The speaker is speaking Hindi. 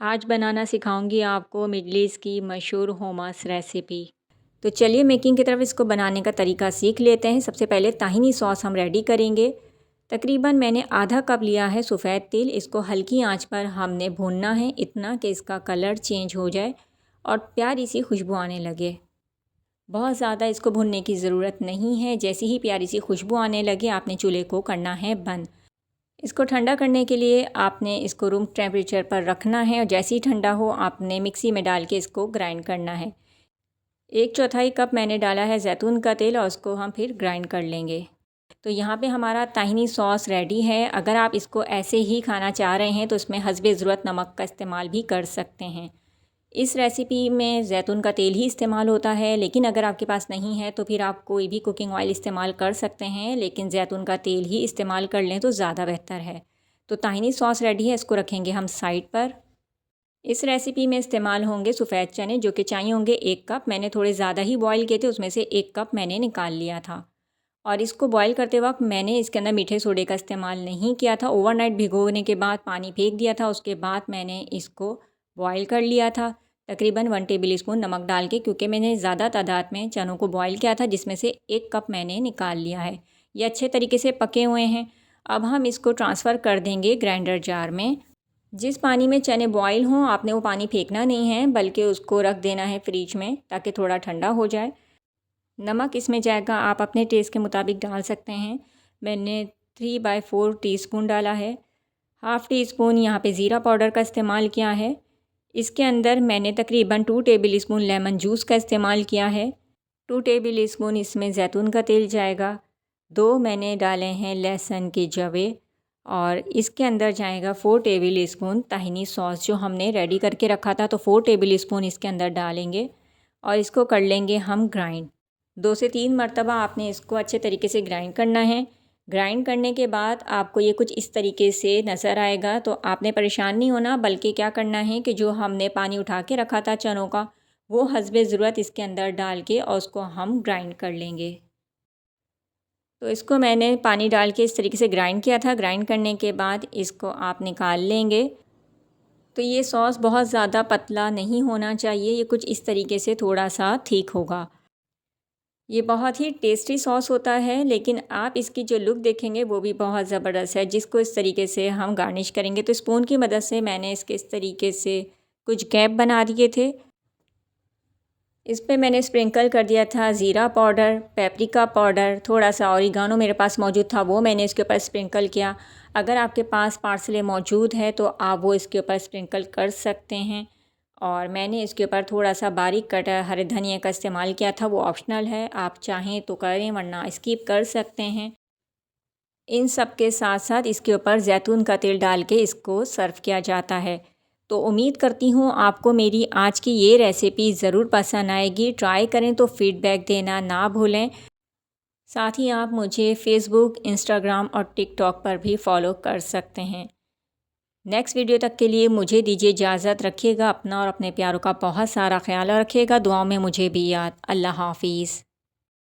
आज बनाना सिखाऊंगी आपको मिडल ईस्ट की मशहूर हुमस रेसिपी। तो चलिए मेकिंग की तरफ इसको बनाने का तरीका सीख लेते हैं। सबसे पहले ताहिनी सॉस हम रेडी करेंगे। तकरीबन मैंने आधा कप लिया है सफ़ेद तिल। इसको हल्की आंच पर हमने भूनना है, इतना कि इसका कलर चेंज हो जाए और प्यारी सी खुशबू आने लगे। बहुत ज़्यादा इसको भूनने की ज़रूरत नहीं है। जैसी ही प्यारी सी खुशबू आने लगे आपने चूल्हे को करना है बंद। इसको ठंडा करने के लिए आपने इसको रूम टेम्परेचर पर रखना है और जैसे ही ठंडा हो आपने मिक्सी में डाल के इसको ग्राइंड करना है। 1/4 कप मैंने डाला है जैतून का तेल और उसको हम फिर ग्राइंड कर लेंगे। तो यहाँ पे हमारा ताहिनी सॉस रेडी है। अगर आप इसको ऐसे ही खाना चाह रहे हैं तो इसमें हस्बे ज़रूरत नमक का इस्तेमाल भी कर सकते हैं। इस रेसिपी में जैतून का तेल ही इस्तेमाल होता है, लेकिन अगर आपके पास नहीं है तो फिर आप कोई भी कुकिंग ऑयल इस्तेमाल कर सकते हैं, लेकिन जैतून का तेल ही इस्तेमाल कर लें तो ज़्यादा बेहतर है। तो ताहिनी सॉस रेडी है, इसको रखेंगे हम साइड पर। इस रेसिपी में इस्तेमाल होंगे सफ़ेद चने, जो कि चाहिए होंगे 1 कप। मैंने थोड़े ज़्यादा ही बॉयल किए थे, उसमें से 1 कप मैंने निकाल लिया था। और इसको बॉयल करते वक्त मैंने इसके अंदर मीठे सोडे का इस्तेमाल नहीं किया था। ओवरनाइट भिगोने के बाद पानी फेंक दिया था, उसके बाद मैंने इसको बॉयल कर लिया था तकरीबन 1 टेबल स्पून नमक डाल के, क्योंकि मैंने ज़्यादा तादाद में चनों को बॉयल किया था, जिसमें से 1 कप मैंने निकाल लिया है। ये अच्छे तरीके से पके हुए हैं। अब हम इसको ट्रांसफ़र कर देंगे ग्राइंडर जार में। जिस पानी में चने बॉयल हों आपने वो पानी फेंकना नहीं है, बल्कि उसको रख देना है फ्रिज में ताकि थोड़ा ठंडा हो जाए। नमक इसमें जाएगा आप अपने टेस्ट के मुताबिक डाल सकते हैं। मैंने 3/4 टीस्पून डाला है। हाफ़ टी स्पून यहाँ पे ज़ीरा पाउडर का इस्तेमाल किया है। इसके अंदर मैंने तकरीबन 2 टेबल स्पून लेमन जूस का इस्तेमाल किया है। 2 टेबल स्पून इसमें जैतून का तेल जाएगा। 2 मैंने डाले हैं लहसुन के जवे और इसके अंदर जाएगा 4 टेबल स्पून ताहिनी सॉस जो हमने रेडी करके रखा था, तो 4 टेबल स्पून इसके अंदर डालेंगे और इसको कर लेंगे हम ग्राइंड। 2 से 3 मरतबा आपने इसको अच्छे तरीके से ग्राइंड करना है। ग्राइंड करने के बाद आपको ये कुछ इस तरीके से नज़र आएगा, तो आपने परेशान नहीं होना, बल्कि क्या करना है कि जो हमने पानी उठा के रखा था चनों का, वो हस्बे ज़रूरत इसके अंदर डाल के और उसको हम ग्राइंड कर लेंगे। तो इसको मैंने पानी डाल के इस तरीके से ग्राइंड किया था। ग्राइंड करने के बाद इसको आप निकाल लेंगे। तो ये सॉस बहुत ज़्यादा पतला नहीं होना चाहिए, ये कुछ इस तरीके से थोड़ा सा थिक होगा। ये बहुत ही टेस्टी सॉस होता है, लेकिन आप इसकी जो लुक देखेंगे वो भी बहुत ज़बरदस्त है। जिसको इस तरीके से हम गार्निश करेंगे, तो स्पून की मदद से मैंने इसके इस तरीके से कुछ गैप बना दिए थे। इस पे मैंने स्प्रिंकल कर दिया था ज़ीरा पाउडर, पेपरिका पाउडर, थोड़ा सा ऑरिगानो मेरे पास मौजूद था, वो मैंने इसके ऊपर स्प्रिंकल किया। अगर आपके पास पार्सले मौजूद है तो आप वो इसके ऊपर स्प्रिंकल कर सकते हैं। और मैंने इसके ऊपर थोड़ा सा बारीक कटा हरे धनिया का इस्तेमाल किया था, वो ऑप्शनल है, आप चाहें तो करें वरना स्किप कर सकते हैं। इन सब के साथ साथ इसके ऊपर जैतून का तेल डाल के इसको सर्व किया जाता है। तो उम्मीद करती हूँ आपको मेरी आज की ये रेसिपी ज़रूर पसंद आएगी। ट्राई करें तो फ़ीडबैक देना ना भूलें। साथ ही आप मुझे फ़ेसबुक, इंस्टाग्राम और टिकटॉक पर भी फॉलो कर सकते हैं। नेक्स्ट वीडियो तक के लिए मुझे दीजिए इजाज़त। रखिएगा अपना और अपने प्यारों का बहुत सारा ख्याल रखिएगा। दुआओं में मुझे भी याद। अल्लाह हाफ़िज़।